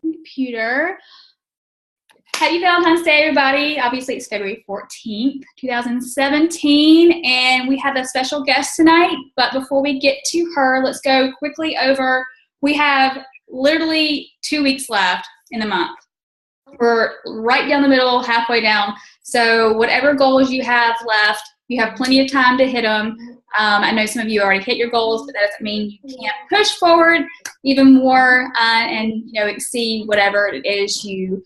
Computer. Happy Valentine's Day, everybody. Obviously, it's February 14th, 2017, and we have a special guest tonight. But before we get to her, let's go quickly over. We have literally 2 weeks left in the month. We're right down the middle, halfway down. So whatever goals you have left, you have plenty of time to hit them. I know some of you already hit your goals, but that doesn't mean you can't push forward even more and exceed whatever it is you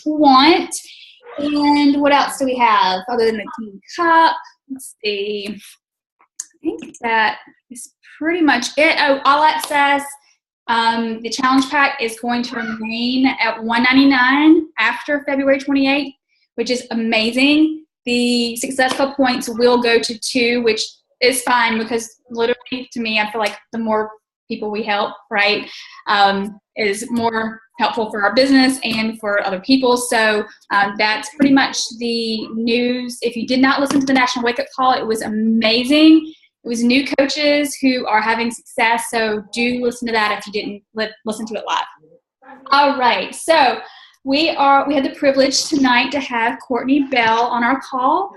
want. And what else do we have other than the King Cup? Let's see. I think that is pretty much it. Oh, All Access. The challenge pack is going to remain at $199 after February 28th, which is amazing. The Success Club points will go to 2, which is fine because literally to me, I feel like the more people we help, right, is more helpful for our business and for other people. So that's pretty much the news. If you did not listen to the National Wake Up Call, it was amazing. It was new coaches who are having success, so do listen to that if you didn't listen to it live. All right, so we had the privilege tonight to have Courtney Bell on our call.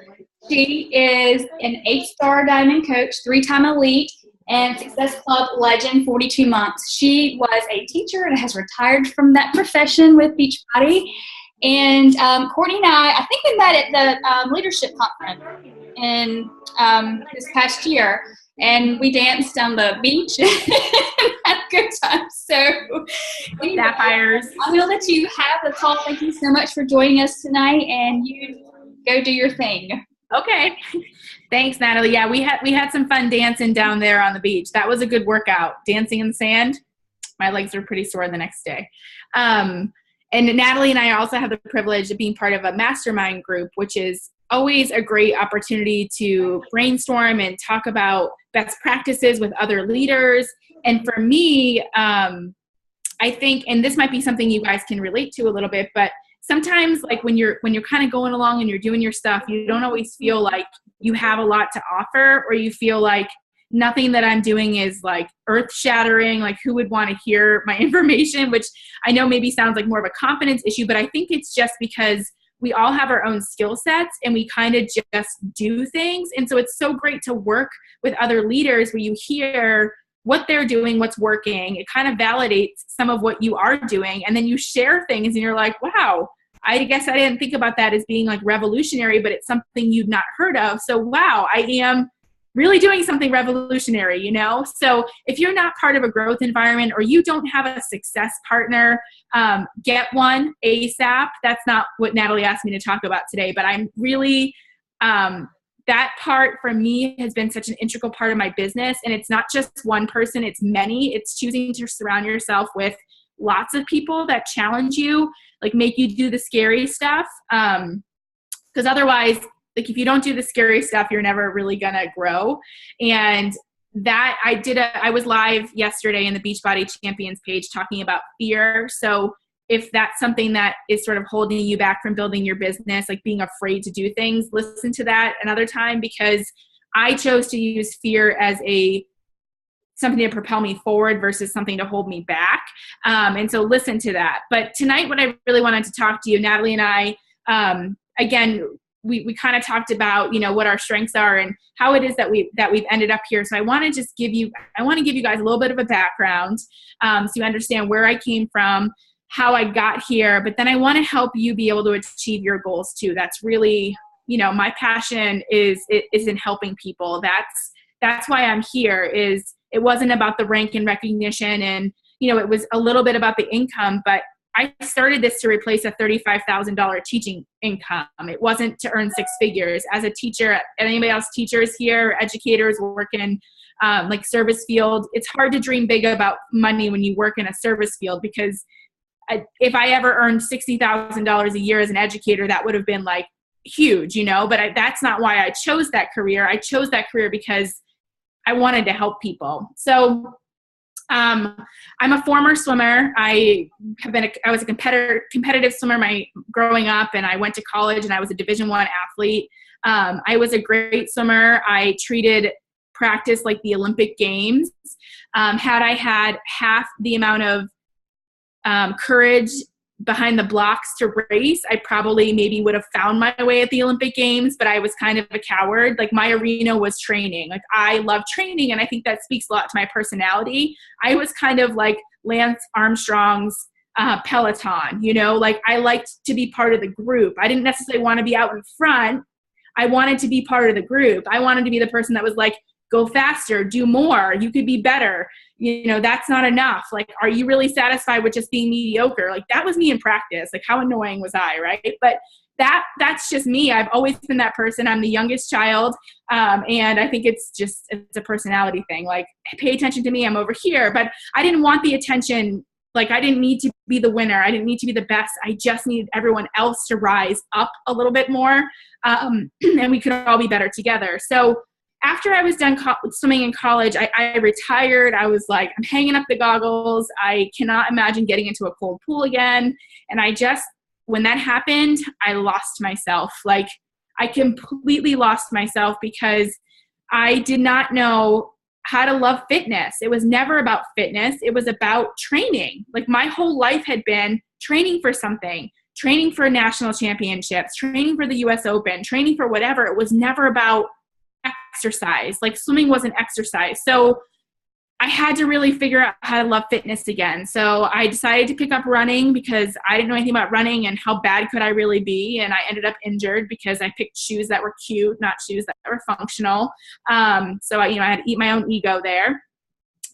She is an 8-star diamond coach, 3-time elite, and Success Club legend, 42 months. She was a teacher and has retired from that profession with Beachbody. And Courtney and I think we met at the leadership conference in this past year, and we danced on the beach and had a good time. So anyway, Sapphires. I'm going to let you have the call. Thank you so much for joining us tonight, and you go do your thing. Okay. Thanks, Natalie. Yeah, we had some fun dancing down there on the beach. That was a good workout. Dancing in the sand. My legs were pretty sore the next day. And Natalie and I also have the privilege of being part of a mastermind group, which is always a great opportunity to brainstorm and talk about best practices with other leaders. And for me, I think, and this might be something you guys can relate to a little bit, but sometimes like when you're kind of going along and you're doing your stuff, you don't always feel like you have a lot to offer, or you feel like nothing that I'm doing is like earth shattering, like who would want to hear my information, which I know maybe sounds like more of a confidence issue, but I think it's just because we all have our own skill sets and we kind of just do things. And so it's so great to work with other leaders where you hear what they're doing, what's working. It kind of validates some of what you are doing. And then you share things and you're like, wow, I guess I didn't think about that as being like revolutionary, but it's something you've not heard of. So wow, I am really doing something revolutionary, So if you're not part of a growth environment or you don't have a success partner, get one ASAP. That's not what Natalie asked me to talk about today, but I'm really, that part for me has been such an integral part of my business. And it's not just one person, it's many. It's choosing to surround yourself with lots of people that challenge you, like make you do the scary stuff. Because otherwise, like if you don't do the scary stuff, you're never really gonna grow. And that I was live yesterday in the Beachbody Champions page talking about fear. So if that's something that is sort of holding you back from building your business, like being afraid to do things, listen to that another time, because I chose to use fear as something to propel me forward versus something to hold me back. And so listen to that. But tonight, what I really wanted to talk to you, Natalie and I, again, we kind of talked about, what our strengths are and how it is that we've ended up here. So I want to give you guys a little bit of a background, so you understand where I came from, how I got here, but then I want to help you be able to achieve your goals too. That's really, my passion is in helping people. That's why I'm here. It wasn't about the rank and recognition, and it was a little bit about the income, but I started this to replace a $35,000 teaching income. It wasn't to earn 6 figures. As a teacher, anybody else teachers here, educators work in like service field, it's hard to dream big about money when you work in a service field, because if I ever earned $60,000 a year as an educator, that would have been like huge, but that's not why I chose that career. I chose that career because I wanted to help people. So I'm a former swimmer. I was a competitive swimmer growing up, and I went to college and I was a Division I athlete. I was a great swimmer. I treated practice like the Olympic Games. Had I had half the amount of courage behind the blocks to race, I probably maybe would have found my way at the Olympic Games, but I was kind of a coward. Like my arena was training. Like I love training, and I think that speaks a lot to my personality. I was kind of like Lance Armstrong's Peloton, you know, like I liked to be part of the group. I didn't necessarily want to be out in front. I wanted to be part of the group. I wanted to be the person that was like, go faster, do more, you could be better. You know, that's not enough. Like, are you really satisfied with just being mediocre? Like that was me in practice. Like how annoying was I, right? But that's just me. I've always been that person. I'm the youngest child. And I think it's a personality thing. Like pay attention to me, I'm over here. But I didn't want the attention. Like I didn't need to be the winner. I didn't need to be the best. I just needed everyone else to rise up a little bit more. And we could all be better together. So after I was done swimming in college, I retired. I was like, I'm hanging up the goggles. I cannot imagine getting into a cold pool again. And when that happened, I lost myself. Like I completely lost myself because I did not know how to love fitness. It was never about fitness. It was about training. Like my whole life had been training for something, training for national championships, training for the US Open, training for whatever. It was never about exercise. Like swimming wasn't exercise. So I had to really figure out how to love fitness again. So I decided to pick up running because I didn't know anything about running and how bad could I really be. And I ended up injured because I picked shoes that were cute, not shoes that were functional. So I had to eat my own ego there.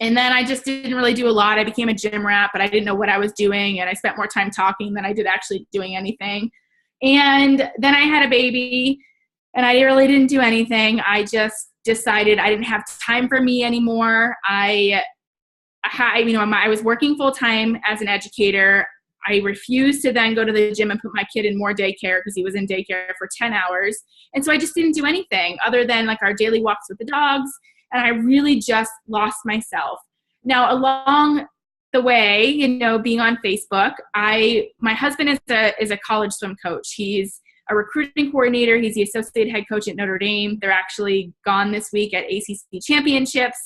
And then I just didn't really do a lot. I became a gym rat, but I didn't know what I was doing. And I spent more time talking than I did actually doing anything. And then I had a baby. And I really didn't do anything. I just decided I didn't have time for me anymore. I was working full time as an educator. I refused to then go to the gym and put my kid in more daycare because he was in daycare for 10 hours. And so I just didn't do anything other than like our daily walks with the dogs. And I really just lost myself. Now, along the way, being on Facebook, my husband is a college swim coach. He's a recruiting coordinator. He's the associate head coach at Notre Dame. They're actually gone this week at ACC championships.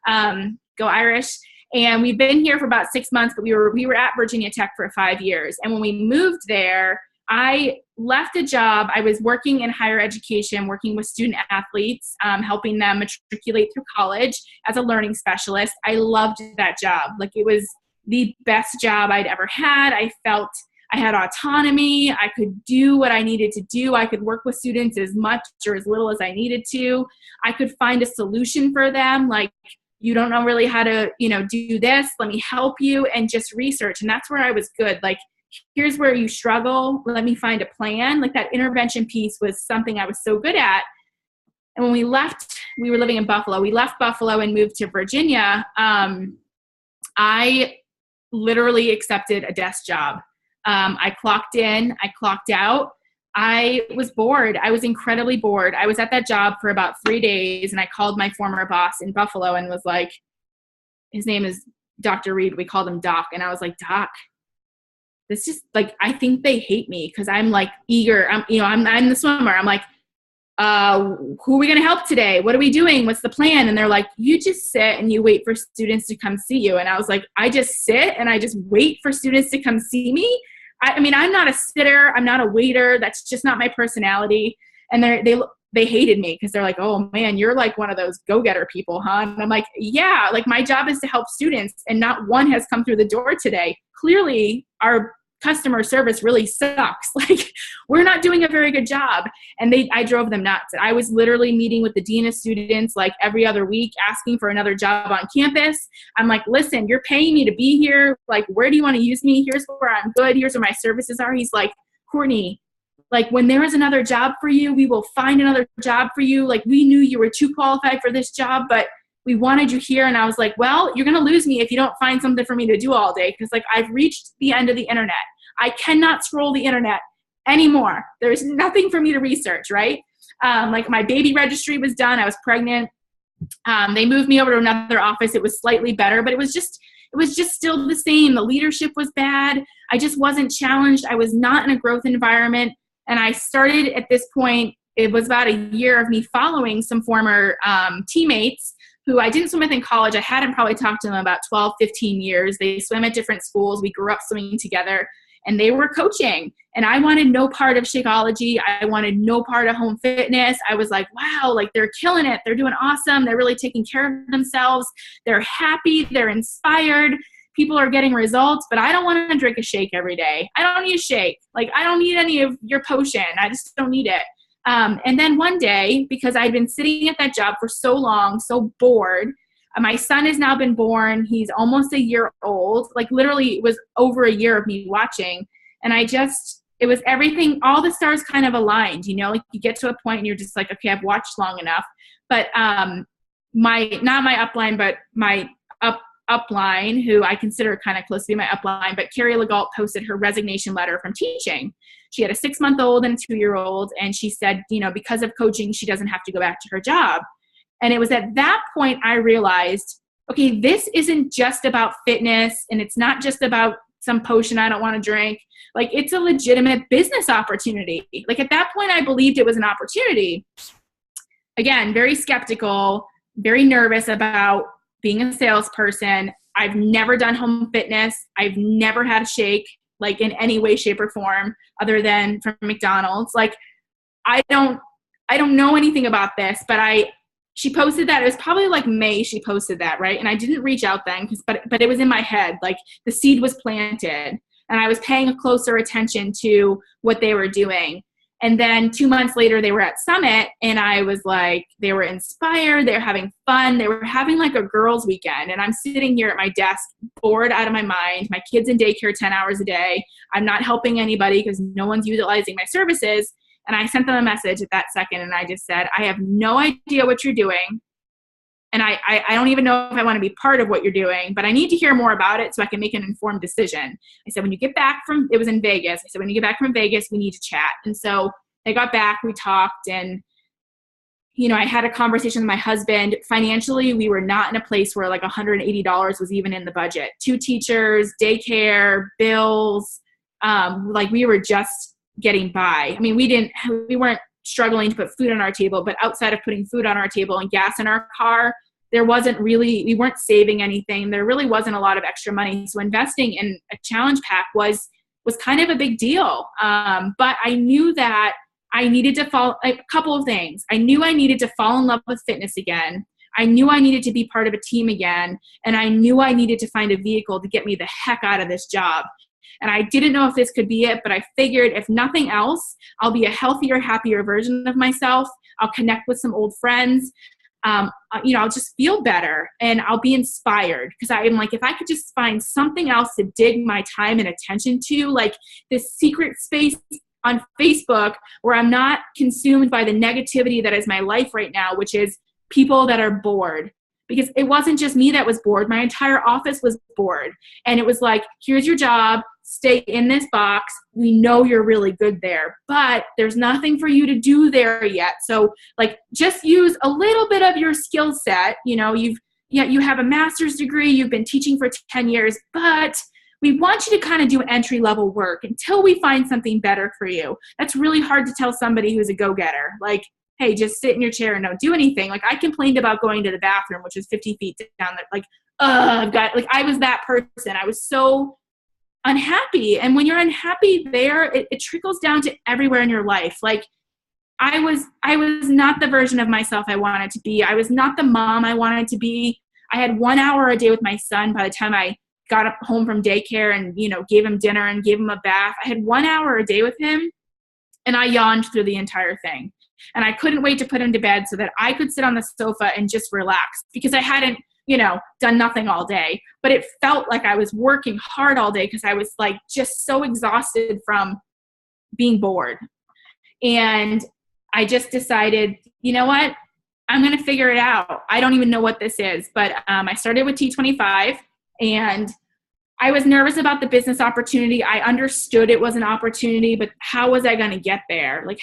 Go Irish. And we've been here for about 6 months, but we were at Virginia Tech for 5 years. And when we moved there, I left a job. I was working in higher education, working with student athletes, helping them matriculate through college as a learning specialist. I loved that job. Like it was the best job I'd ever had. I felt I had autonomy. I could do what I needed to do. I could work with students as much or as little as I needed to. I could find a solution for them. Like, you don't know really how to, do this. Let me help you, and just research. And that's where I was good. Like, here's where you struggle. Let me find a plan. Like that intervention piece was something I was so good at. And when we left, we were living in Buffalo. We left Buffalo and moved to Virginia. I literally accepted a desk job. I clocked in, I clocked out. I was bored. I was incredibly bored. I was at that job for about 3 days, and I called my former boss in Buffalo and was like, his name is Dr. Reed. We called him Doc. And I was like, Doc, this just like, I think they hate me because I'm like eager. I'm the swimmer. I'm like, who are we going to help today? What are we doing? What's the plan? And they're like, you just sit and you wait for students to come see you. And I was like, I just sit and I just wait for students to come see me. I mean, I'm not a sitter. I'm not a waiter. That's just not my personality. And they hated me because they're like, oh man, you're like one of those go-getter people, huh? And I'm like, yeah, like my job is to help students, and not one has come through the door today. Clearly our customer service really sucks. Like, we're not doing a very good job. And I drove them nuts. I was literally meeting with the dean of students like every other week, asking for another job on campus. I'm like, listen, you're paying me to be here. Like, where do you want to use me? Here's where I'm good. Here's where my services are. He's like, Courtney, like when there is another job for you, we will find another job for you. Like, we knew you were too qualified for this job, but we wanted you here. And I was like, well, you're going to lose me if you don't find something for me to do all day. Cause like I've reached the end of the internet. I cannot scroll the internet anymore. There's nothing for me to research, right? Like my baby registry was done. I was pregnant. They moved me over to another office. It was slightly better, but it was just still the same. The leadership was bad. I just wasn't challenged. I was not in a growth environment. And I started at this point, it was about a year of me following some former teammates who I didn't swim with in college. I hadn't probably talked to them about 12, 15 years. They swim at different schools. We grew up swimming together, and they were coaching. And I wanted no part of Shakeology. I wanted no part of home fitness. I was like, wow, like they're killing it. They're doing awesome. They're really taking care of themselves. They're happy. They're inspired. People are getting results, but I don't want to drink a shake every day. I don't need a shake. Like, I don't need any of your potion. I just don't need it. And then one day, because I'd been sitting at that job for so long, so bored, my son has now been born. He's almost a year old. Like, literally, it was over a year of me watching. And it was everything, all the stars kind of aligned, you know, like you get to a point and you're just like, okay, I've watched long enough. But not my upline, but my upline, who I consider kind of close to be my upline, but Carrie Legault posted her resignation letter from teaching. She had a 6-month-old and a 2-year-old, and she said, you know, because of coaching, she doesn't have to go back to her job. And it was at that point I realized, okay, this isn't just about fitness, and it's not just about some potion I don't want to drink. Like, it's a legitimate business opportunity. Like, at that point, I believed it was an opportunity. Again, very skeptical, very nervous about being a salesperson. I've never done home fitness. I've never had a shake, like in any way, shape, or form, other than from McDonald's. Like, I don't know anything about this, but she posted that. It was probably like May she posted that, right? And I didn't reach out then, but it was in my head. Like, the seed was planted, and I was paying closer attention to what they were doing. And then 2 months later, they were at Summit, and I was like, they were inspired. They were having fun. They were having like a girls' weekend. And I'm sitting here at my desk, bored out of my mind. My kid's in daycare 10 hours a day. I'm not helping anybody because no one's utilizing my services. And I sent them a message at that second, and I just said, I have no idea what you're doing. And I don't even know if I want to be part of what you're doing, but I need to hear more about it so I can make an informed decision. I said, when you get back it was in Vegas. I said, when you get back from Vegas, we need to chat. And so they got back, we talked, and, you know, I had a conversation with my husband. Financially, we were not in a place where like $180 was even in the budget. 2 teachers, daycare, bills, like we were just getting by. I mean, we weren't struggling to put food on our table, but outside of putting food on our table and gas in our car, we weren't saving anything. There really wasn't a lot of extra money. So investing in a challenge pack was kind of a big deal. But I knew that I needed to a couple of things. I knew I needed to fall in love with fitness again. I knew I needed to be part of a team again. And I knew I needed to find a vehicle to get me the heck out of this job. And I didn't know if this could be it, but I figured if nothing else, I'll be a healthier, happier version of myself. I'll connect with some old friends. You know, I'll just feel better, and I'll be inspired, because I'm like, if I could just find something else to dig my time and attention to, like this secret space on Facebook where I'm not consumed by the negativity that is my life right now, which is people that are bored. Because it wasn't just me that was bored. My entire office was bored. And it was like, here's your job. Stay in this box. We know you're really good there, but there's nothing for you to do there yet. So like, just use a little bit of your skill set. You know, you have a master's degree. You've been teaching for 10 years, but we want you to kind of do entry-level work until we find something better for you. That's really hard to tell somebody who's a go-getter. Like, hey, just sit in your chair and don't do anything. Like, I complained about going to the bathroom, which was 50 feet down there. Like, I was that person. I was so unhappy. And when you're unhappy there, it trickles down to everywhere in your life. Like, I was not the version of myself I wanted to be. I was not the mom I wanted to be. I had 1 hour a day with my son by the time I got home from daycare and, you know, gave him dinner and gave him a bath. I had 1 hour a day with him, and I yawned through the entire thing. And I couldn't wait to put him to bed so that I could sit on the sofa and just relax, because I hadn't, you know, done nothing all day. But it felt like I was working hard all day because I was like just so exhausted from being bored. And I just decided, you know what? I'm going to figure it out. I don't even know what this is. But I started with T25, and I was nervous about the business opportunity. I understood it was an opportunity, but how was I going to get there? Like,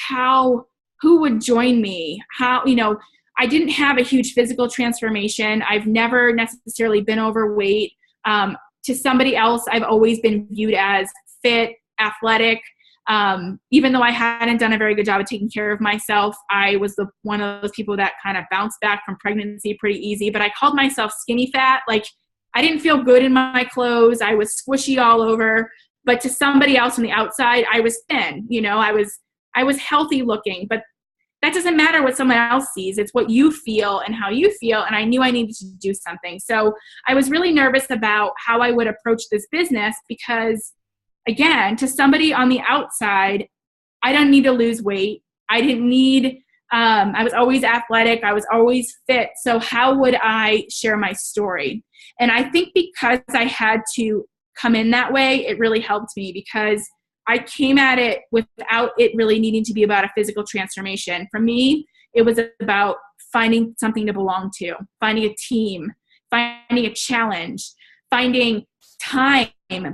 who would join me? How, you know, I didn't have a huge physical transformation. I've never necessarily been overweight. To somebody else, I've always been viewed as fit, athletic. Even though I hadn't done a very good job of taking care of myself, I was one of those people that kind of bounced back from pregnancy pretty easy, but I called myself skinny fat. Like, I didn't feel good in my clothes. I was squishy all over, but to somebody else on the outside, I was thin. I was healthy looking, but that doesn't matter what someone else sees. It's what you feel and how you feel. And I knew I needed to do something. So I was really nervous about how I would approach this business because, again, to somebody on the outside, I don't need to lose weight. I didn't need, I was always athletic. I was always fit. So how would I share my story? And I think because I had to come in that way, it really helped me because I came at it without it really needing to be about a physical transformation. For me, it was about finding something to belong to, finding a team, finding a challenge, finding time,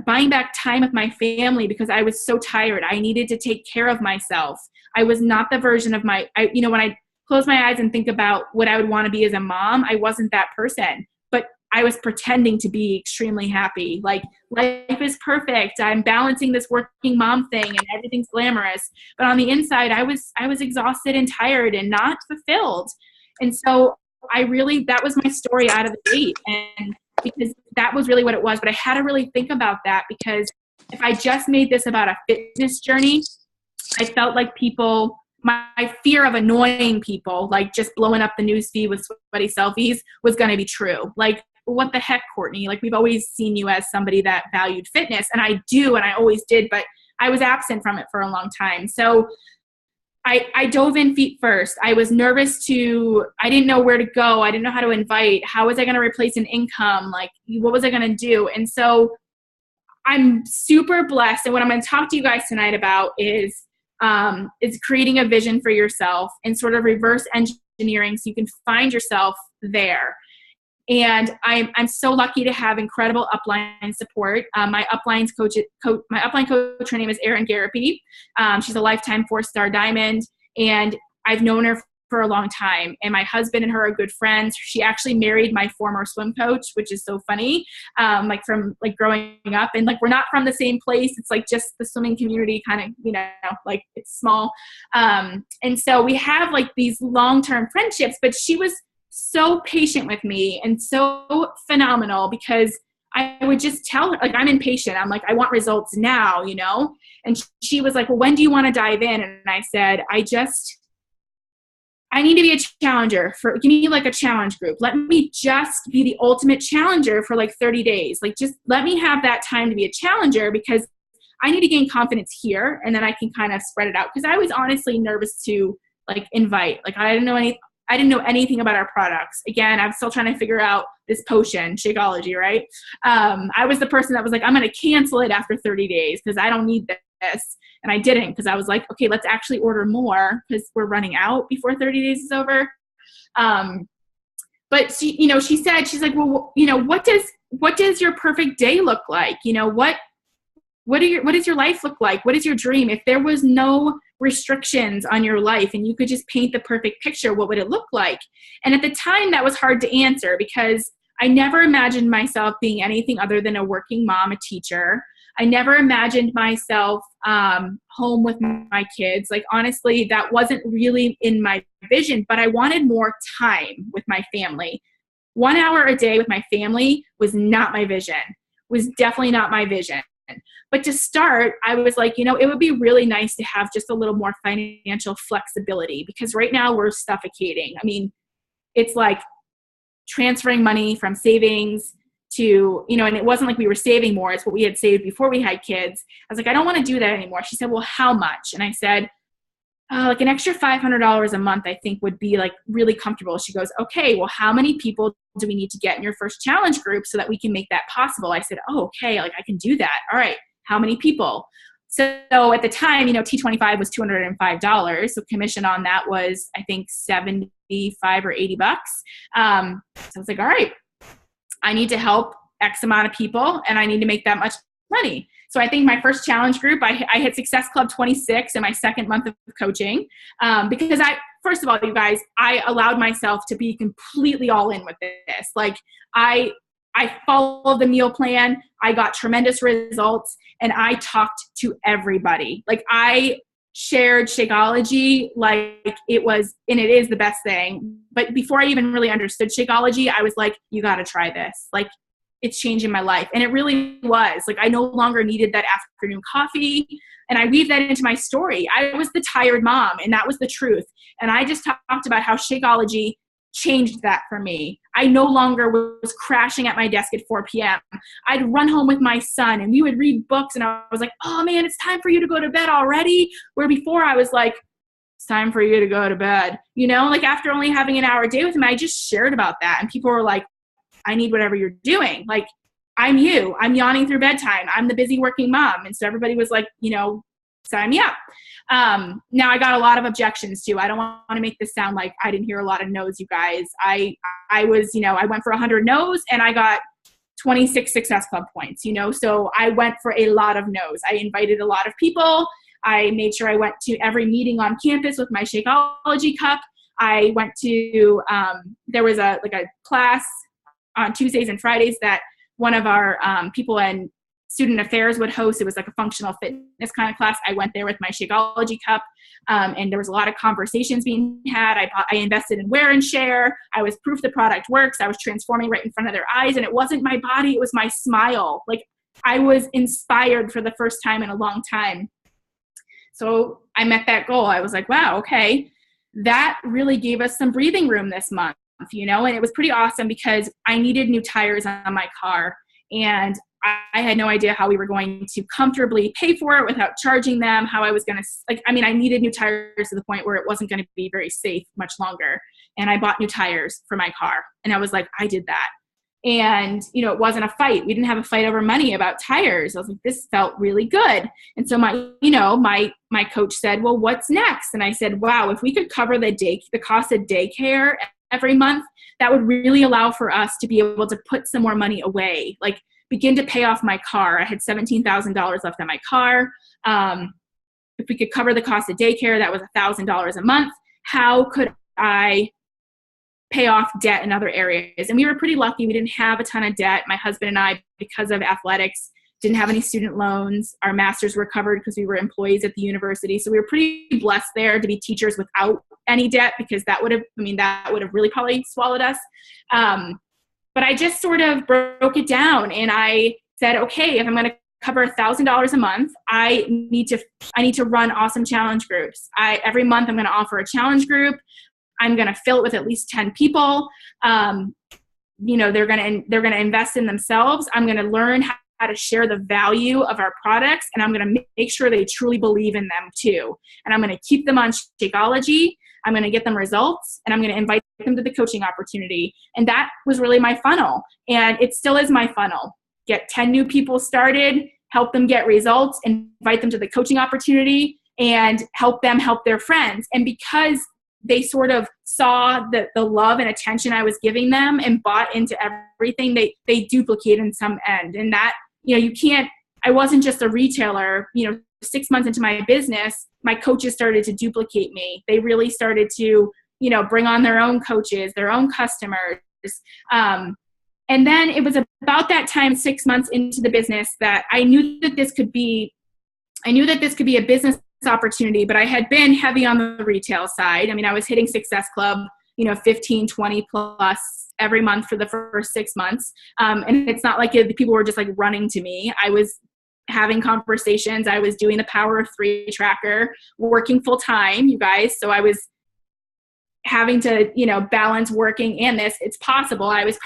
buying back time with my family because I was so tired. I needed to take care of myself. I was not the version of when I close my eyes and think about what I would want to be as a mom, I wasn't that person. But I was pretending to be extremely happy. Like, life is perfect. I'm balancing this working mom thing and everything's glamorous. But on the inside, I was exhausted and tired and not fulfilled. And so that was my story out of the gate. And because that was really what it was. But I had to really think about that because if I just made this about a fitness journey, I felt like my fear of annoying people, like just blowing up the newsfeed with sweaty selfies, was going to be true. Like, what the heck, Courtney? Like, we've always seen you as somebody that valued fitness, and I do, and I always did, but I was absent from it for a long time. So I dove in feet first. I was nervous I didn't know where to go. I didn't know how to invite. How was I going to replace an income? Like, what was I going to do? And so I'm super blessed. And what I'm going to talk to you guys tonight about is creating a vision for yourself and sort of reverse engineering so you can find yourself there. And I'm so lucky to have incredible upline support. My upline coach, her name is Erin Garapi. She's a lifetime 4-star diamond, and I've known her for a long time. And my husband and her are good friends. She actually married my former swim coach, which is so funny. From growing up, and we're not from the same place. It's like just the swimming community kind of, it's small. And so we have these long-term friendships, but she was so patient with me and so phenomenal because I would just tell her, I'm impatient. I'm I want results now, And she was like, well, when do you want to dive in? And I said, I need to be a challenger give me a challenge group. Let me just be the ultimate challenger for 30 days. Just let me have that time to be a challenger because I need to gain confidence here. And then I can kind of spread it out. Cause I was honestly nervous to invite, I didn't know anything about our products. Again, I'm still trying to figure out this potion, Shakeology, right? I was the person that was I'm going to cancel it after 30 days because I don't need this. And I didn't because I was okay, let's actually order more because we're running out before 30 days is over. But she said, she's like, well, what does your perfect day look like? What does your life look like? What is your dream? If there was no restrictions on your life and you could just paint the perfect picture, what would it look like? And at the time that was hard to answer because I never imagined myself being anything other than a working mom, a teacher. I never imagined myself home with my kids. Honestly, that wasn't really in my vision, but I wanted more time with my family. 1 hour a day with my family was not my vision, was definitely not my vision. But to start, I was it would be really nice to have just a little more financial flexibility because right now we're suffocating. I mean, it's transferring money from savings to, and it wasn't we were saving more. It's what we had saved before we had kids. I was I don't want to do that anymore. She said, well, how much? And I said, an extra $500 a month, I think would be really comfortable. She goes, okay, well, how many people do we need to get in your first challenge group so that we can make that possible? I said, oh, okay. I can do that. All right. How many people? So at the time, T25 was $205. So commission on that was, I think, $75 or $80. So I was all right, I need to help X amount of people and I need to make that much money. So I think my first challenge group, I hit Success Club 26 in my second month of coaching because first of all, you guys, I allowed myself to be completely all in with this. I followed the meal plan. I got tremendous results, and I talked to everybody. Like, I shared Shakeology like it was, and it is the best thing. But before I even really understood Shakeology, I was like, you got to try this. Like, it's changing my life. And it really was. Like, I no longer needed that afternoon coffee. And I weave that into my story. I was the tired mom, and that was the truth. And I just talked about how Shakeology changed that for me. I no longer was crashing at my desk at 4 p.m. I'd run home with my son, and we would read books, and I was like, oh man, it's time for you to go to bed already. Where before I was like, it's time for you to go to bed. You know, like after only having an hour a day with him, I just shared about that. And people were like, I need whatever you're doing. Like, I'm you. I'm yawning through bedtime. I'm the busy working mom. And so everybody was like, you know, sign me up. Now I got a lot of objections too. I don't want to make this sound like I didn't hear a lot of no's, you guys. I was, you know, I went for 100 no's and I got 26 Success Club points, you know, so I went for a lot of no's. I invited a lot of people. I made sure I went to every meeting on campus with my Shakeology cup. I went to, there was a class on Tuesdays and Fridays that one of our people in student affairs would host. It was like a functional fitness kind of class. I went there with my Shakeology cup, and there was a lot of conversations being had. I invested in Wear and Share. I was proof the product works. I was transforming right in front of their eyes, and it wasn't my body, it was my smile. Like, I was inspired for the first time in a long time. So I met that goal. I was like, wow, okay, that really gave us some breathing room this month, you know, and it was pretty awesome because I needed new tires on my car, and I had no idea how we were going to comfortably pay for it without charging them, how I was going to, I needed new tires to the point where it wasn't going to be very safe much longer. And I bought new tires for my car. And I was like, I did that. And, you know, it wasn't a fight. We didn't have a fight over money about tires. I was like, this felt really good. And so my coach said, well, what's next? And I said, wow, if we could cover the cost of daycare every month, that would really allow for us to be able to put some more money away. Like, begin to pay off my car. I had $17,000 left on my car. If we could cover the cost of daycare, that was $1,000 a month. How could I pay off debt in other areas? And we were pretty lucky. We didn't have a ton of debt. My husband and I, because of athletics, didn't have any student loans. Our masters were covered because we were employees at the university. So we were pretty blessed there to be teachers without any debt, because that would have really probably swallowed us. But I just sort of broke it down, and I said, okay, if I'm going to cover $1,000 a month, I need to run awesome challenge groups. Every month I'm going to offer a challenge group. I'm going to fill it with at least 10 people. You know, they're going to invest in themselves. I'm going to learn how to share the value of our products, and I'm going to make sure they truly believe in them too. And I'm going to keep them on Shakeology. I'm going to get them results, and I'm going to invite them to the coaching opportunity. And that was really my funnel. And it still is my funnel. Get 10 new people started, help them get results, invite them to the coaching opportunity, and help them help their friends. And because they sort of saw the love and attention I was giving them and bought into everything, they duplicate in some end. And that, you know, I wasn't just a retailer, you know, 6 months into my business, my coaches started to duplicate me. They really started to, you know, bring on their own coaches, their own customers. And then it was about that time, 6 months into the business, that I knew that this could be a business opportunity, but I had been heavy on the retail side. I mean, I was hitting Success Club, you know, 15, 20 plus every month for the first 6 months. And it's not like people were just like running to me. I was having conversations. I was doing the Power of 3 tracker, working full time, you guys. So I was having to, you know, balance working and this. It's possible. I would say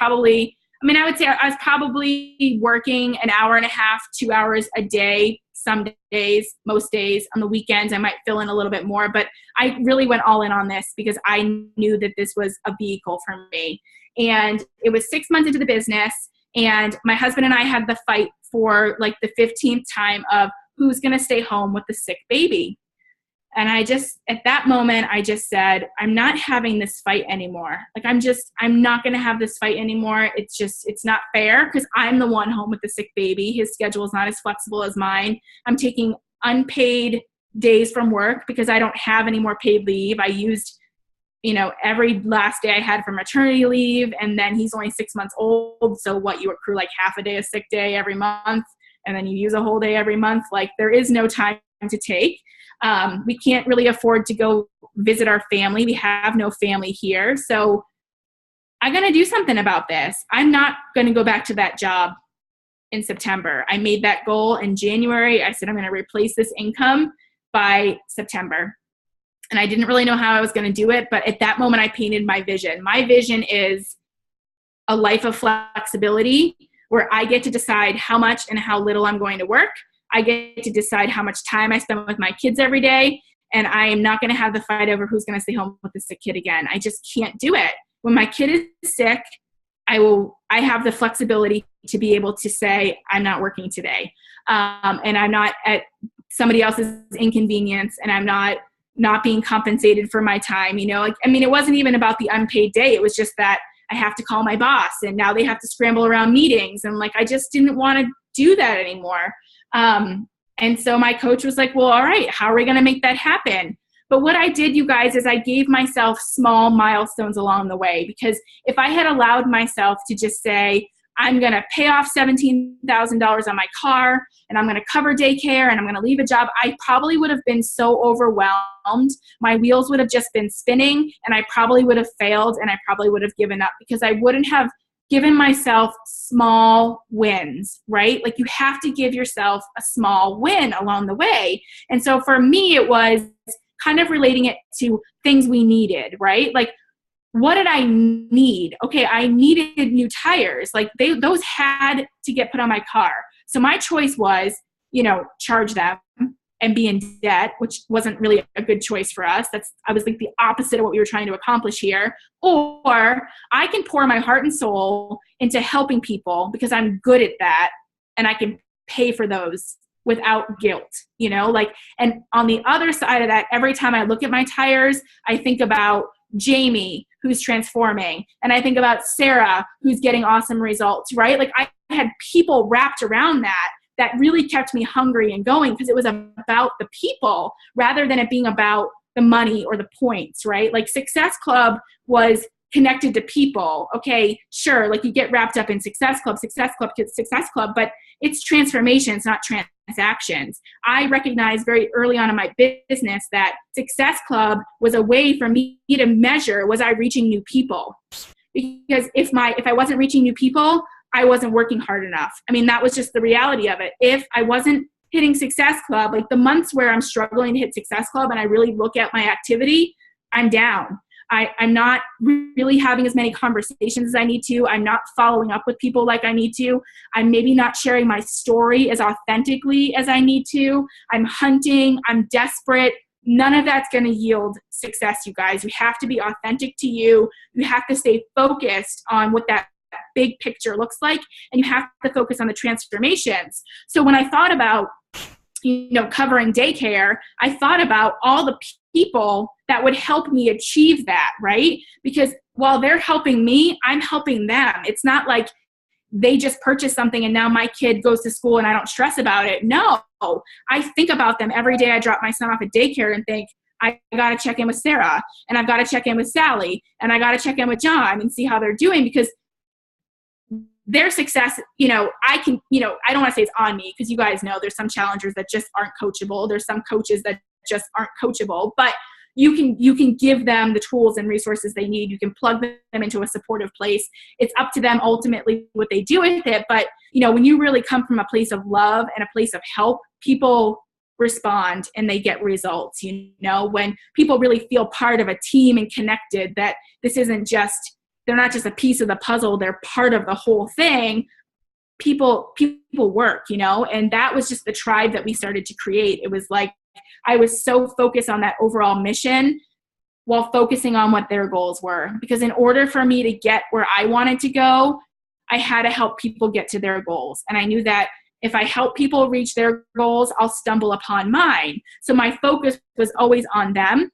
I was probably working an hour and a half, 2 hours a day, some days, most days. On the weekends, I might fill in a little bit more, but I really went all in on this because I knew that this was a vehicle for me. And it was 6 months into the business, and my husband and I had the fight for like the 15th time of who's going to stay home with the sick baby. And at that moment, I just said, I'm not having this fight anymore. Like, I'm not going to have this fight anymore. It's not fair because I'm the one home with the sick baby. His schedule is not as flexible as mine. I'm taking unpaid days from work because I don't have any more paid leave. I used every last day I had for maternity leave, and then he's only 6 months old. So what, you accrue like half a day of sick day every month, and then you use a whole day every month. Like, there is no time to take. We can't really afford to go visit our family. We have no family here. So I'm going to do something about this. I'm not going to go back to that job in September. I made that goal in January. I said, I'm going to replace this income by September. And I didn't really know how I was going to do it. But at that moment, I painted my vision. My vision is a life of flexibility where I get to decide how much and how little I'm going to work. I get to decide how much time I spend with my kids every day. And I am not going to have the fight over who's going to stay home with the sick kid again. I just can't do it. When my kid is sick, I have the flexibility to be able to say, I'm not working today. And I'm not at somebody else's inconvenience, and I'm not being compensated for my time. It wasn't even about the unpaid day. It was just that I have to call my boss, and now they have to scramble around meetings. And I just didn't want to do that anymore. And so my coach was like, well, all right, how are we going to make that happen? But what I did, you guys, is I gave myself small milestones along the way, because if I had allowed myself to just say, I'm going to pay off $17,000 on my car, and I'm going to cover daycare, and I'm going to leave a job, I probably would have been so overwhelmed. My wheels would have just been spinning, and I probably would have failed, and I probably would have given up, because I wouldn't have given myself small wins, right? You have to give yourself a small win along the way. And so for me, it was kind of relating it to things we needed, right? What did I need? Okay, I needed new tires. Those had to get put on my car. So my choice was, charge them and be in debt, which wasn't really a good choice for us. I was the opposite of what we were trying to accomplish here. Or I can pour my heart and soul into helping people because I'm good at that, and I can pay for those without guilt, and on the other side of that, every time I look at my tires, I think about Jamie, who's transforming, and I think about Sarah, who's getting awesome results, right? I had people wrapped around that really kept me hungry and going, because it was about the people rather than it being about the money or the points, right? Success Club was connected to people. Okay, sure, you get wrapped up in Success Club, but it's transformation, it's not transactions. I recognized very early on in my business that Success Club was a way for me to measure, was I reaching new people? Because if I wasn't reaching new people, I wasn't working hard enough. That was just the reality of it. If I wasn't hitting Success Club, the months where I'm struggling to hit Success Club and I really look at my activity, I'm down. I'm not really having as many conversations as I need to. I'm not following up with people like I need to. I'm maybe not sharing my story as authentically as I need to. I'm hunting. I'm desperate. None of that's going to yield success, you guys. You have to be authentic to you. You have to stay focused on what that big picture looks like, and you have to focus on the transformations. So when I thought about, covering daycare, I thought about all the people that would help me achieve that, right? Because while they're helping me, I'm helping them. It's not like they just purchased something and now my kid goes to school and I don't stress about it. No, I think about them every day. I drop my son off at daycare and think, I got to check in with Sarah, and I've got to check in with Sally, and I got to check in with John and see how they're doing, because their success, I can, I don't want to say it's on me, because you guys know there's some challengers that just aren't coachable. There's some coaches that just aren't coachable, but you can give them the tools and resources they need. You can plug them into a supportive place. It's up to them ultimately what they do with it. But, when you really come from a place of love and a place of help, people respond and they get results. When people really feel part of a team and connected, that this isn't just, they're not just a piece of the puzzle, they're part of the whole thing. People work, and that was just the tribe that we started to create. It was I was so focused on that overall mission while focusing on what their goals were. Because in order for me to get where I wanted to go, I had to help people get to their goals. And I knew that if I help people reach their goals, I'll stumble upon mine. So my focus was always on them,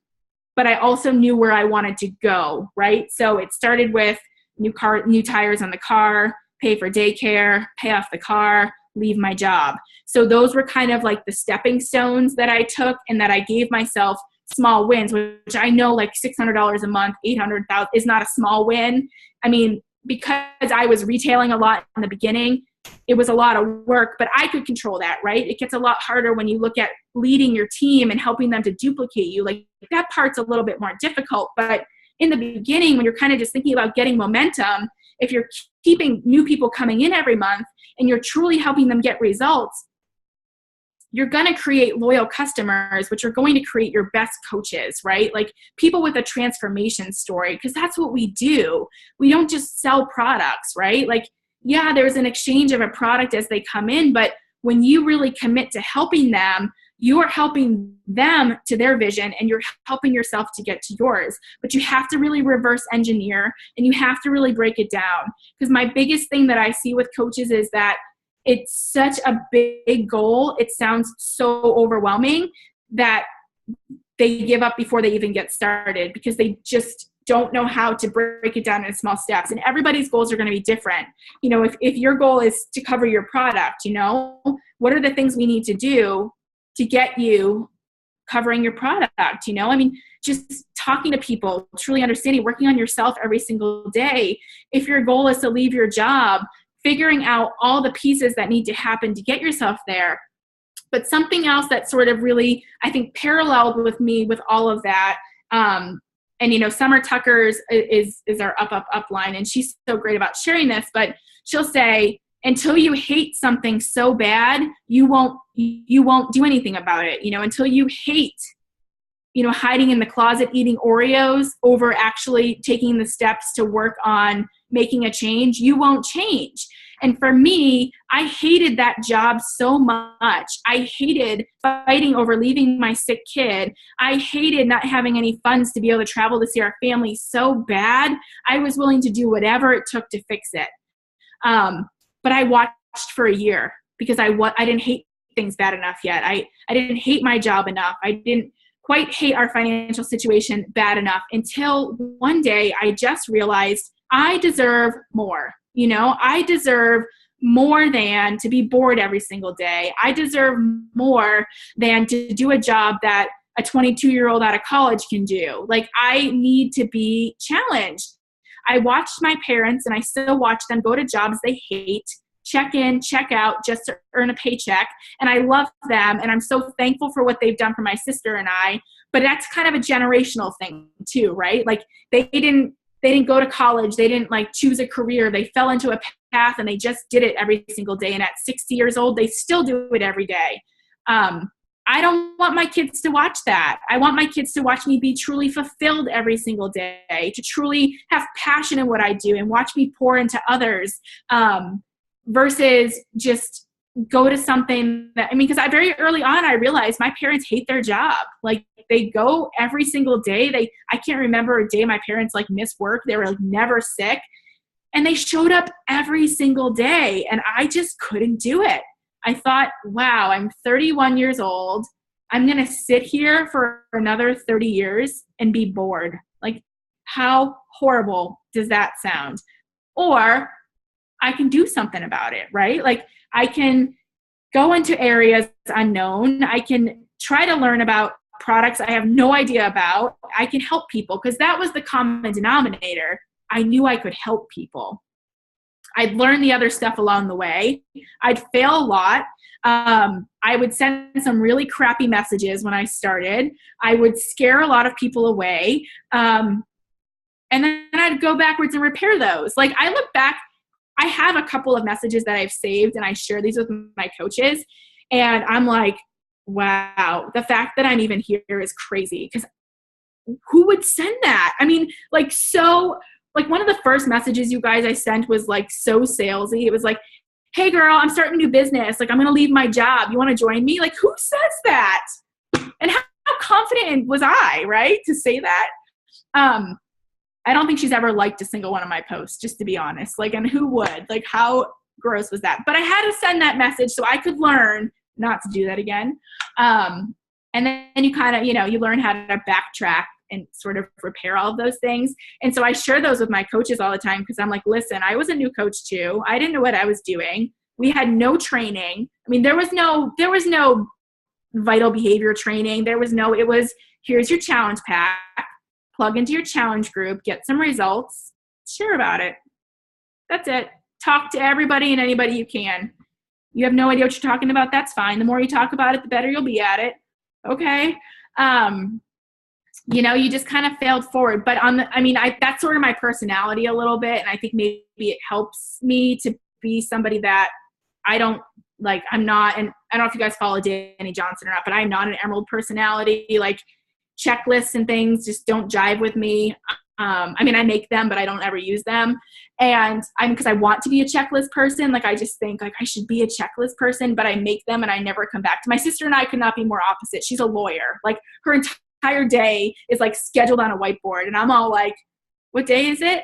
but I also knew where I wanted to go, right? So it started with new tires on the car, pay for daycare, pay off the car, leave my job. So those were kind of the stepping stones that I took and that I gave myself small wins, which I know like $600 a month, 800,000 is not a small win. I mean, because I was retailing a lot in the beginning, it was a lot of work, but I could control that, right? It gets a lot harder when you look at leading your team and helping them to duplicate you. Like that part's a little bit more difficult, but in the beginning, when you're kind of just thinking about getting momentum, if you're keeping new people coming in every month and you're truly helping them get results, you're going to create loyal customers, which are going to create your best coaches, right? Like people with a transformation story, because that's what we do. We don't just sell products, right? Like, yeah, there's an exchange of a product as they come in, but when you really commit to helping them, you are helping them to their vision and you're helping yourself to get to yours. But you have to really reverse engineer and you have to really break it down. Because my biggest thing that I see with coaches is that it's such a big goal. It sounds so overwhelming that they give up before they even get started because they just don't know how to break it down into small steps. And everybody's goals are going to be different. You know, if your goal is to cover your product, you know, what are the things we need to do to get you covering your product? You know, I mean, just talking to people, truly understanding, working on yourself every single day. If your goal is to leave your job, figuring out all the pieces that need to happen to get yourself there. But something else that sort of really, I think, paralleled with me with all of that, and, you know, Summer Tuckers is our up line, and she's so great about sharing this, but she'll say, until you hate something so bad, you won't do anything about it. You know, until you hate, you know, hiding in the closet, eating Oreos over actually taking the steps to work on making a change, you won't change. And for me, I hated that job so much. I hated fighting over leaving my sick kid. I hated not having any funds to be able to travel to see our family so bad. I was willing to do whatever it took to fix it. But I watched for a year because I didn't hate things bad enough yet. I didn't hate my job enough. I didn't quite hate our financial situation bad enough until one day I just realized I deserve more. You know, I deserve more than to be bored every single day. I deserve more than to do a job that a 22-year-old out of college can do. Like, I need to be challenged. I watched my parents, and I still watch them go to jobs they hate, check in, check out just to earn a paycheck. And I love them, and I'm so thankful for what they've done for my sister and I. But that's kind of a generational thing too, right? Like, they didn't go to college. They didn't like choose a career. They fell into a path and they just did it every single day. And at 60 years old, they still do it every day. I don't want my kids to watch that. I want my kids to watch me be truly fulfilled every single day, to truly have passion in what I do and watch me pour into others, versus just go to something that, I mean, because very early on, I realized my parents hate their job. Like, they go every single day. I can't remember a day my parents like missed work. They were like never sick. And they showed up every single day. And I just couldn't do it. I thought, wow, I'm 31 years old. I'm going to sit here for another 30 years and be bored. Like, how horrible does that sound? Or I can do something about it, right? Like, I can go into areas unknown. I can try to learn about products I have no idea about. I can help people, because that was the common denominator. I knew I could help people. I'd learn the other stuff along the way. I'd fail a lot. I would send some really crappy messages when I started. I would scare a lot of people away. And then I'd go backwards and repair those. Like, I look back, I have a couple of messages that I've saved, and I share these with my coaches. And I'm like, wow, the fact that I'm even here is crazy, because who would send that? I mean, like, so, like, one of the first messages, you guys, I sent was like so salesy. It was like, hey girl, I'm starting a new business. Like, I'm going to leave my job. You want to join me? Like, who says that? And how confident was I, right, to say that? I don't think she's ever liked a single one of my posts, just to be honest. Like, and who would? Like, how gross was that? But I had to send that message so I could learn not to do that again. And then you kind of, you know, you learn how to backtrack and sort of repair all of those things. And so I share those with my coaches all the time, because I'm like, listen, I was a new coach too. I didn't know what I was doing. We had no training. I mean, there was no vital behavior training. It was, here's your challenge pack, plug into your challenge group, get some results, share about it. That's it. Talk to everybody and anybody you can. You have no idea what you're talking about, that's fine. The more you talk about it, the better you'll be at it. Okay. You just kind of failed forward. But that's sort of my personality a little bit. And I think maybe it helps me to be somebody that I'm not, and I don't know if you guys follow Danny Johnson or not, but I'm not an Emerald personality. Like checklists and things just don't jive with me. I make them, but I don't ever use them. And because I want to be a checklist person, like I just think like I should be a checklist person, but I make them and I never come back to. My sister and I could not be more opposite. She's a lawyer. Like her entire day is like scheduled on a whiteboard, and I'm all like, what day is it?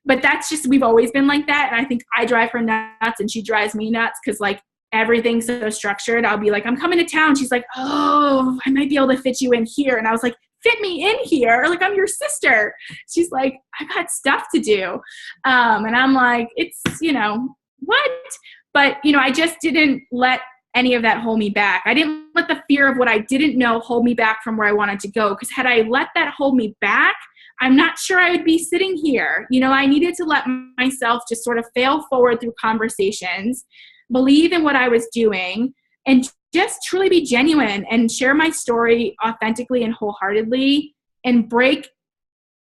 But that's just, we've always been like that. And I think I drive her nuts and she drives me nuts because like everything's so structured. I'll be like, I'm coming to town. She's like, oh, I might be able to fit you in here. And I was like, fit me in here. Like, I'm your sister. She's like, I got stuff to do. And I'm like, it's, what? But, I just didn't let any of that hold me back. I didn't let the fear of what I didn't know hold me back from where I wanted to go. Because had I let that hold me back, I'm not sure I would be sitting here. I needed to let myself just sort of fail forward through conversations, believe in what I was doing, and just truly be genuine and share my story authentically and wholeheartedly and break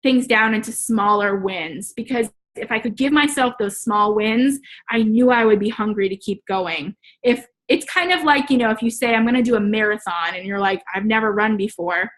things down into smaller wins. Because if I could give myself those small wins, I knew I would be hungry to keep going. If it's kind of like, if you say I'm going to do a marathon and you're like, I've never run before,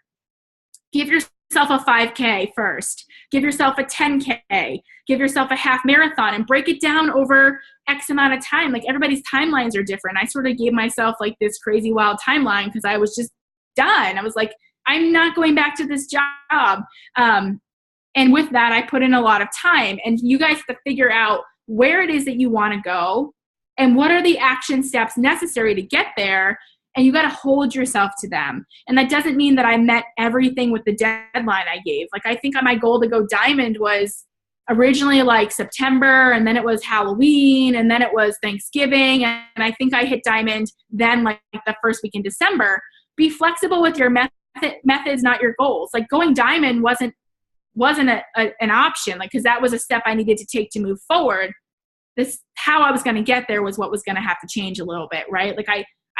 give yourself a 5K first, give yourself a 10K, give yourself a half marathon and break it down over X amount of time. Like everybody's timelines are different. I sort of gave myself like this crazy wild timeline because I was just done. I was like, I'm not going back to this job. And with that, I put in a lot of time, and you guys have to figure out where it is that you want to go and what are the action steps necessary to get there. And you got to hold yourself to them. And that doesn't mean that I met everything with the deadline I gave. Like I think my goal to go diamond was originally like September, and then it was Halloween, and then it was Thanksgiving. And I think I hit diamond then like the first week in December. Be flexible with your methods, not your goals. Like going diamond wasn't an option, like, because that was a step I needed to take to move forward. This, how I was going to get there was what was going to have to change a little bit, right? Like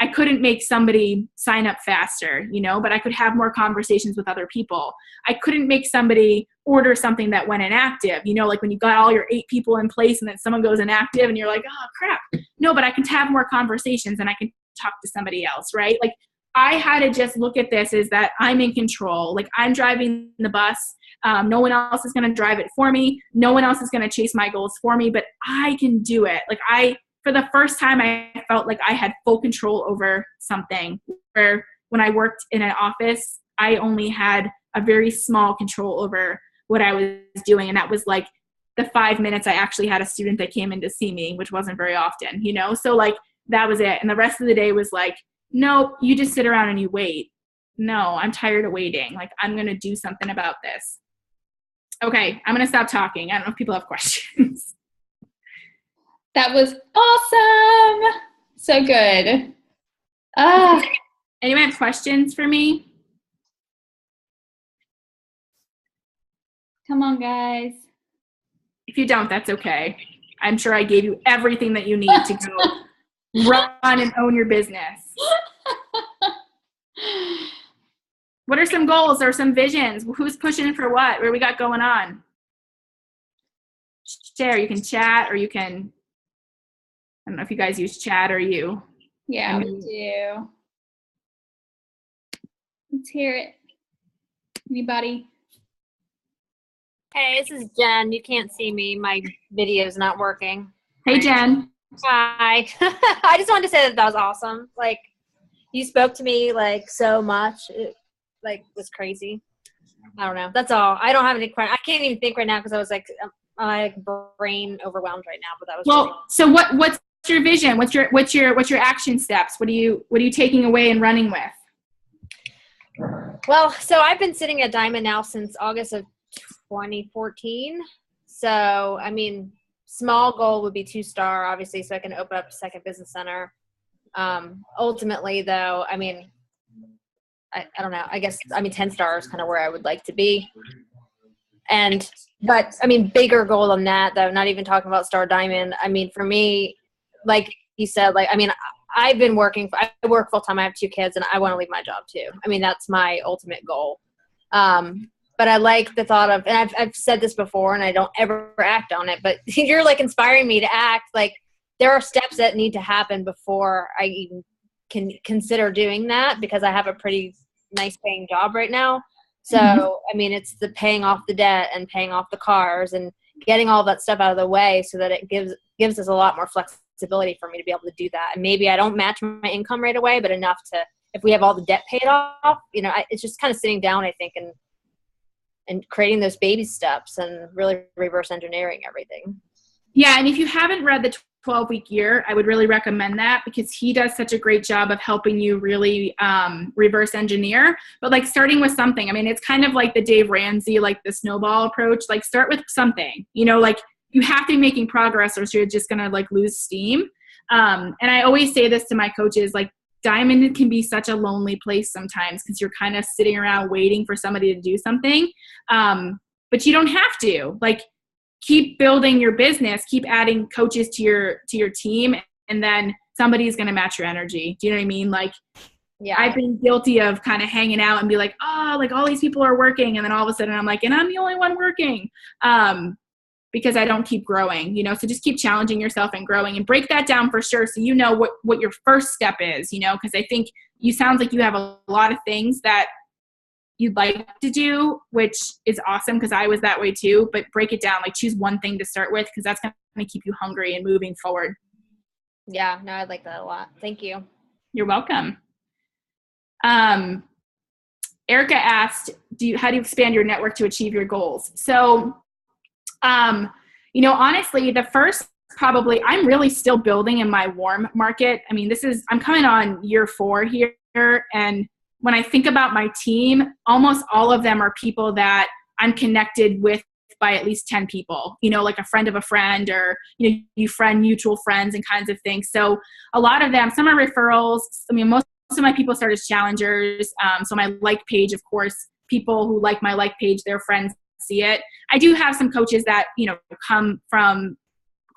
I couldn't make somebody sign up faster, but I could have more conversations with other people. I couldn't make somebody order something that went inactive, like when you got all your 8 people in place and then someone goes inactive and you're like, oh crap. No, but I can have more conversations and I can talk to somebody else, right? Like I had to just look at this as that I'm in control. Like I'm driving the bus. No one else is going to drive it for me. No one else is going to chase my goals for me, but I can do it. Like for the first time, I felt like I had full control over something, where when I worked in an office, I only had a very small control over what I was doing. And that was like the 5 minutes I actually had a student that came in to see me, which wasn't very often, So like that was it. And the rest of the day was like, nope, you just sit around and you wait. No, I'm tired of waiting. Like I'm going to do something about this. Okay, I'm going to stop talking. I don't know if people have questions. That was awesome. So good. Anyone have questions for me? Come on, guys. If you don't, that's okay. I'm sure I gave you everything that you need to go run and own your business. What are some goals or some visions? Who's pushing for what? What we got going on? Share. You can chat, or you can, I don't know if you guys use chat or you. Yeah, we do. Let's hear it. Anybody? Hey, this is Jen. You can't see me. My video is not working. Hey, Jen. Hi. I just wanted to say that was awesome. Like, you spoke to me, like, so much. It, like, was crazy. I don't know. That's all. I don't have any questions. I can't even think right now because I was, like, my brain overwhelmed right now. But that was well. So what's your vision? What's your action steps? What are you taking away and running with? Well, so I've been sitting at Diamond now since August of 2014. So, I mean, small goal would be 2-star, obviously, so I can open up a second business center. Ultimately though, I mean, I don't know, I guess, I mean, 10 stars kind of where I would like to be. But I mean, bigger goal than that though, not even talking about Star Diamond. I mean, for me, like you said, like, I mean, I work full time. I have 2 kids and I want to leave my job too. I mean, that's my ultimate goal. But I like the thought of, and I've said this before and I don't ever act on it, but you're like inspiring me to act. Like, there are steps that need to happen before I even can consider doing that, because I have a pretty nice paying job right now. So, I mean, it's the paying off the debt and paying off the cars and getting all that stuff out of the way so that it gives us a lot more flexibility for me to be able to do that. And maybe I don't match my income right away, but enough to, if we have all the debt paid off, you know, it's just kind of sitting down, I think, and creating those baby steps and really reverse engineering everything. Yeah. And if you haven't read the 12-week year, I would really recommend that, because he does such a great job of helping you really reverse engineer. But like, starting with something, I mean, it's kind of like the Dave Ramsey, like the snowball approach, like start with something, you know, like you have to be making progress or you're just going to like lose steam. And I always say this to my coaches, like, Diamond can be such a lonely place sometimes because you're kind of sitting around waiting for somebody to do something. But you don't have to. Like, keep building your business, keep adding coaches to your team, and then somebody's going to match your energy. Do you know what I mean? Like, yeah, I've been guilty of kind of hanging out and be like, oh, like all these people are working. And then all of a sudden I'm like, and I'm the only one working. Because I don't keep growing, you know, so just keep challenging yourself and growing, and break that down for sure. So you know what your first step is, you know, because I think you sound like you have a lot of things that you'd like to do, which is awesome, because I was that way too, but break it down, like choose one thing to start with, because that's going to keep you hungry and moving forward. Yeah, no, I like that a lot. Thank you. You're welcome. Erica asked, how do you expand your network to achieve your goals? So, you know, honestly, the first, probably, I'm really still building in my warm market. I mean, I'm coming on year 4 here. And when I think about my team, almost all of them are people that I'm connected with by at least 10 people, you know, like a friend of a friend, or, you know, mutual friends and kinds of things. So a lot of them, some are referrals. I mean, most of my people start as challengers. So my like page, of course, people who like my like page, their friends see it. I do have some coaches that, you know, come from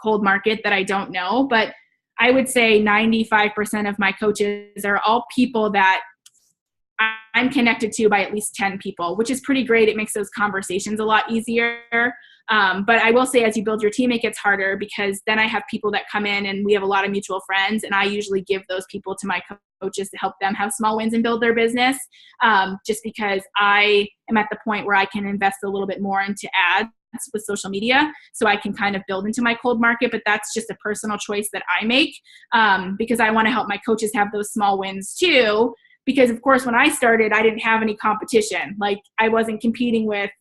cold market that I don't know, but I would say 95% of my coaches are all people that I'm connected to by at least 10 people, which is pretty great. It makes those conversations a lot easier. But I will say, as you build your team, it gets harder, because then I have people that come in and we have a lot of mutual friends, and I usually give those people to my coaches to help them have small wins and build their business. Just because I am at the point where I can invest a little bit more into ads with social media, so I can kind of build into my cold market. But that's just a personal choice that I make, because I want to help my coaches have those small wins too. Because of course, when I started, I didn't have any competition. Like, I wasn't competing with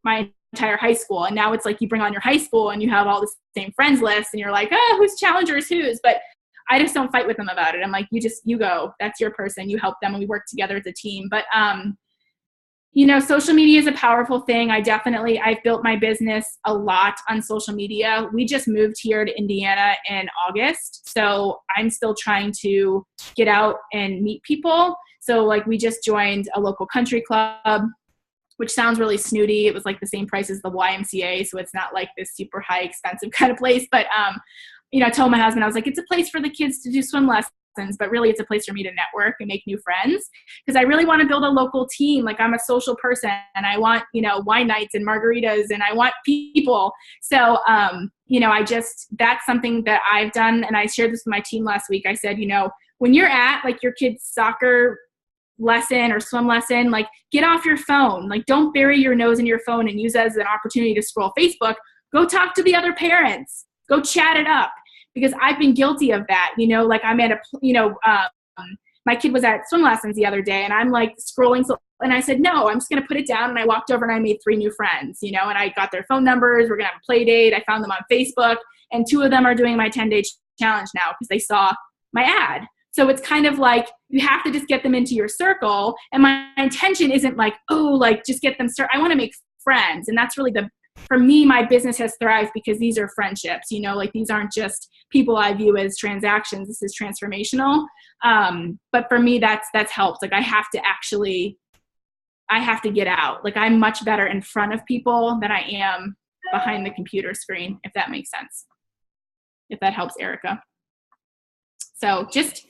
my entire high school. And now it's like you bring on your high school and you have all the same friends list, and you're like, oh, who's challengers, who's? But I just don't fight with them about it. I'm like, you go, that's your person, you help them, and we work together as a team. But, you know, social media is a powerful thing. I've built my business a lot on social media. We just moved here to Indiana in August. So I'm still trying to get out and meet people. So like, we just joined a local country club, which sounds really snooty. It was like the same price as the YMCA. So it's not like this super high expensive kind of place. But, you know, I told my husband, I was like, it's a place for the kids to do swim lessons, but really it's a place for me to network and make new friends, because I really want to build a local team. Like, I'm a social person, and I want, you know, wine nights and margaritas, and I want people. So, you know, that's something that I've done. And I shared this with my team last week. I said, you know, when you're at like your kid's soccer lesson or swim lesson, like, get off your phone. Like, don't bury your nose in your phone and use it as an opportunity to scroll Facebook. Go talk to the other parents. Go chat it up. Because I've been guilty of that, you know, like I'm at my kid was at swim lessons the other day, and I'm like scrolling. And I said, no, I'm just going to put it down. And I walked over and I made 3 new friends, you know, and I got their phone numbers. We're going to have a play date. I found them on Facebook, and 2 of them are doing my 10-day challenge now because they saw my ad. So it's kind of like, you have to just get them into your circle. And my intention isn't like, oh, like just get them started. I want to make friends. And that's really for me, my business has thrived because these are friendships, you know, like these aren't just people I view as transactions. This is transformational. But for me, that's helped. Like I have to get out. Like I'm much better in front of people than I am behind the computer screen, if that makes sense. If that helps, Erica. So just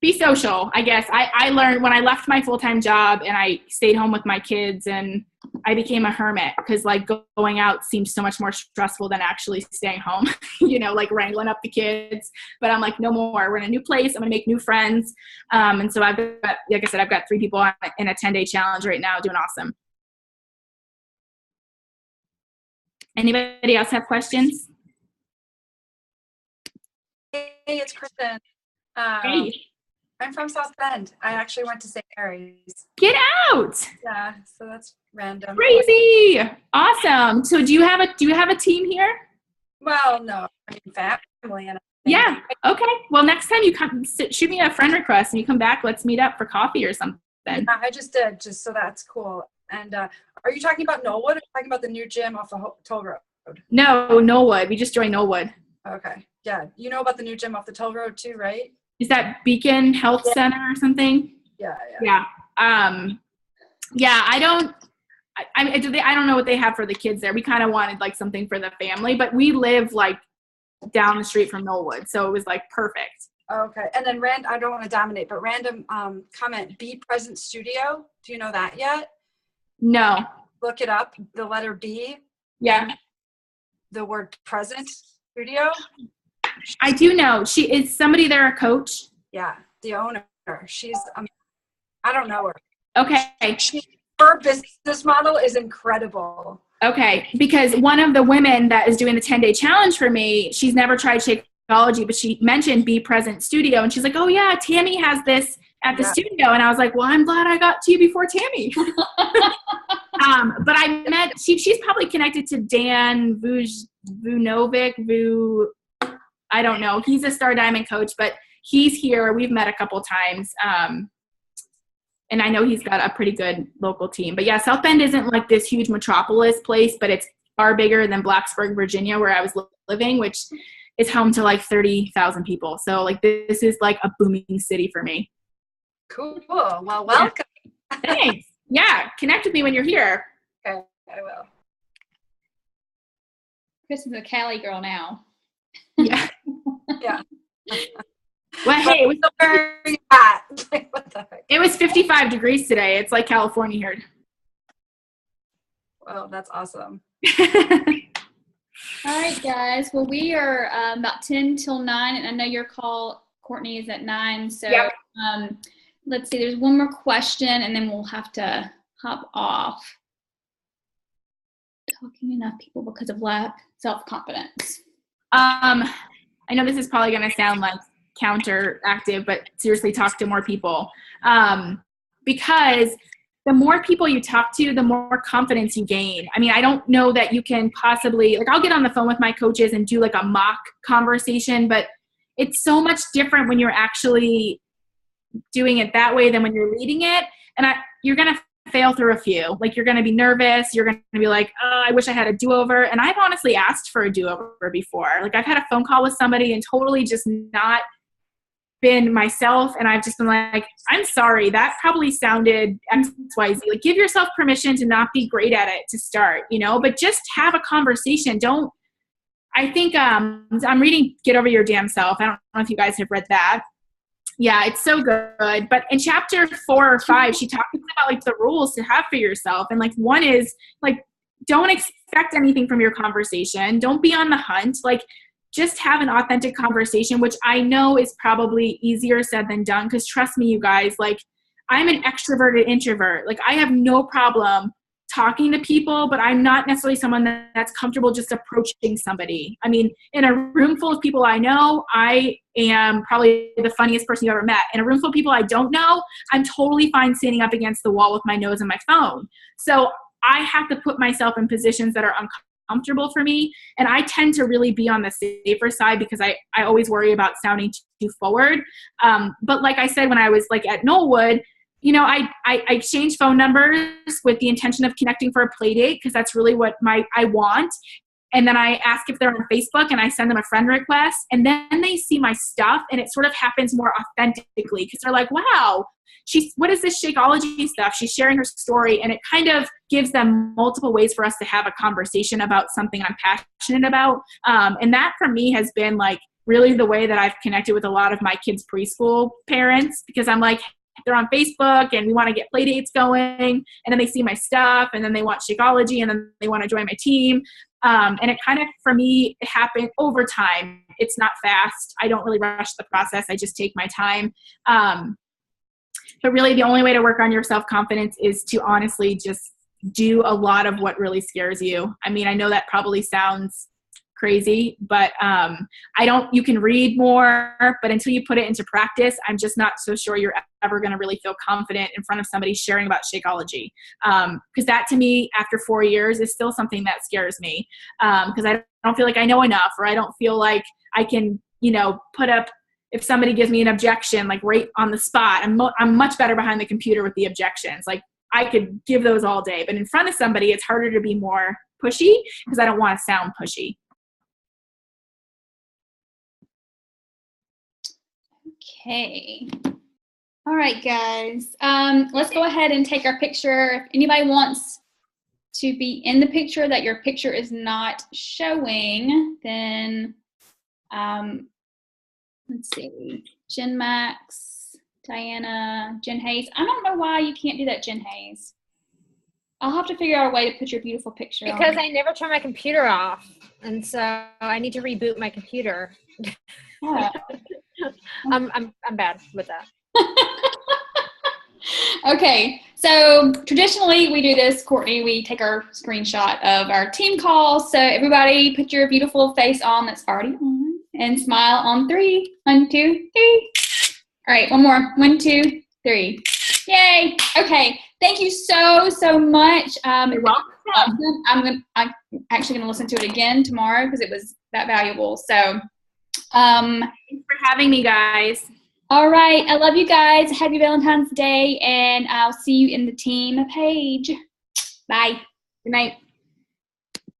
be social, I guess. I learned when I left my full-time job and I stayed home with my kids, and I became a hermit because like going out seems so much more stressful than actually staying home, you know, like wrangling up the kids. But I'm like, no more. We're in a new place. I'm going to make new friends. And so I've got, like I said, I've got 3 people in a 10-day challenge right now doing awesome. Anybody else have questions? Hey, it's Kristen. Hey. I'm from South Bend. I actually went to St. Mary's. Get out. Yeah, so that's random. Crazy. Awesome. So do you have a team here? Well, no, I mean family and yeah. Okay. Well, next time you come, shoot me a friend request and you come back, let's meet up for coffee or something. Yeah, I just did, just so that's cool. And are you talking about Knollwood or talking about the new gym off the Toll Road? No, Knollwood. We just joined Knollwood. Okay. Yeah. You know about the new gym off the Toll Road too, right? Is that Beacon Health Center or something? Yeah. Yeah. Yeah, I don't know what they have for the kids there. We kind of wanted like something for the family, but we live like down the street from Knollwood. So it was like perfect. Okay. And then I don't want to dominate, but random comment, Be Present Studio. Do you know that yet? No. Look it up. The letter B. Yeah. The word present studio. I do know. Is somebody there a coach? Yeah, the owner. She's, I don't know her. Okay. Her business model is incredible. Okay, because one of the women that is doing the 10-day challenge for me, she's never tried Shakeology, but she mentioned Be Present Studio, and she's like, oh yeah, Tammy has this at the studio. And I was like, well, I'm glad I got to you before Tammy. But I met, she's probably connected to Dan Vunovic, I don't know. He's a Star Diamond coach, but he's here. We've met a couple times. And I know he's got a pretty good local team. But yeah, South Bend isn't like this huge metropolis place, but it's far bigger than Blacksburg, Virginia, where I was living, which is home to like 30,000 people. So like this is like a booming city for me. Cool. Well, welcome. Yeah. Thanks. Yeah. Connect with me when you're here. Okay, I will. Kristen's a Cali girl now. Yeah. Yeah. Well, hey, where are you at? What the heck? It was 55 degrees today. It's like California here. Well, that's awesome. All right, guys. Well, we are about 10 till 9, and I know your call, Courtney, is at 9. So yep. Let's see. There's one more question, and then we'll have to hop off. Talking enough people because of lack self-confidence. I know this is probably going to sound like counteractive, but seriously, talk to more people. Because the more people you talk to, the more confidence you gain. I mean, I don't know that you can possibly, like, I'll get on the phone with my coaches and do like a mock conversation, but it's so much different when you're actually doing it that way than when you're leading it. And you're going to fail through a few. Like, you're going to be nervous. You're going to be like, oh, I wish I had a do-over. And I've honestly asked for a do-over before. Like, I've had a phone call with somebody and totally just not been myself, and I've just been like, I'm sorry, that probably sounded XYZ. Like, give yourself permission to not be great at it to start, you know, but just have a conversation. I think I'm reading Get Over Your Damn Self. I don't know if you guys have read that. Yeah, it's so good. But in chapter 4 or 5, she talks about like the rules to have for yourself. And like, one is like, don't expect anything from your conversation. Don't be on the hunt. Like, just have an authentic conversation, which I know is probably easier said than done. Because trust me, you guys, like, I'm an extroverted introvert. Like, I have no problem talking to people, but I'm not necessarily someone that's comfortable just approaching somebody. I mean, in a room full of people I know, I am probably the funniest person you've ever met. In a room full of people I don't know, I'm totally fine standing up against the wall with my nose and my phone. So I have to put myself in positions that are uncomfortable for me. And I tend to really be on the safer side because I always worry about sounding too forward. But like I said, when I was like at Knollwood, I exchange phone numbers with the intention of connecting for a play date because that's really what I want. And then I ask if they're on Facebook and I send them a friend request, and then they see my stuff and it sort of happens more authentically because they're like, wow, what is this Shakeology stuff? She's sharing her story, and it kind of gives them multiple ways for us to have a conversation about something I'm passionate about. And that for me has been like really the way that I've connected with a lot of my kids' preschool parents, because I'm like, they're on Facebook and we want to get play dates going, and then they see my stuff and then they want Shakeology and then they want to join my team. And it kind of, for me, it happened over time. It's not fast. I don't really rush the process. I just take my time. But really the only way to work on your self-confidence is to honestly just do a lot of what really scares you. I mean, I know that probably sounds crazy, but you can read more, but until you put it into practice, I'm just not so sure you're ever going to really feel confident in front of somebody sharing about Shakeology. Because that to me, after 4 years, is still something that scares me. Because I don't feel like I know enough, or I don't feel like I can, put up, if somebody gives me an objection, like right on the spot, I'm much better behind the computer with the objections. Like I could give those all day, but in front of somebody, it's harder to be more pushy because I don't want to sound pushy. Okay. All right, guys. Let's go ahead and take our picture. If anybody wants to be in the picture that your picture is not showing, then let's see. Jen Max, Diana, Jen Hayes. I don't know why you can't do that, Jen Hayes. I'll have to figure out a way to put your beautiful picture on. Because I never turn my computer off, and so I need to reboot my computer. Yeah. I'm bad with that. Okay, so traditionally we do this, Courtney. We take our screenshot of our team call. So everybody put your beautiful face on that's already on and smile on 3. 1, 2, 3. All right, one more. 1, 2, 3. Yay. Okay, thank you so much. You're welcome. I'm actually going to listen to it again tomorrow because it was that valuable. So thanks for having me, guys. All right. I love you guys. Happy Valentine's Day, and I'll see you in the team page. Bye. Good night.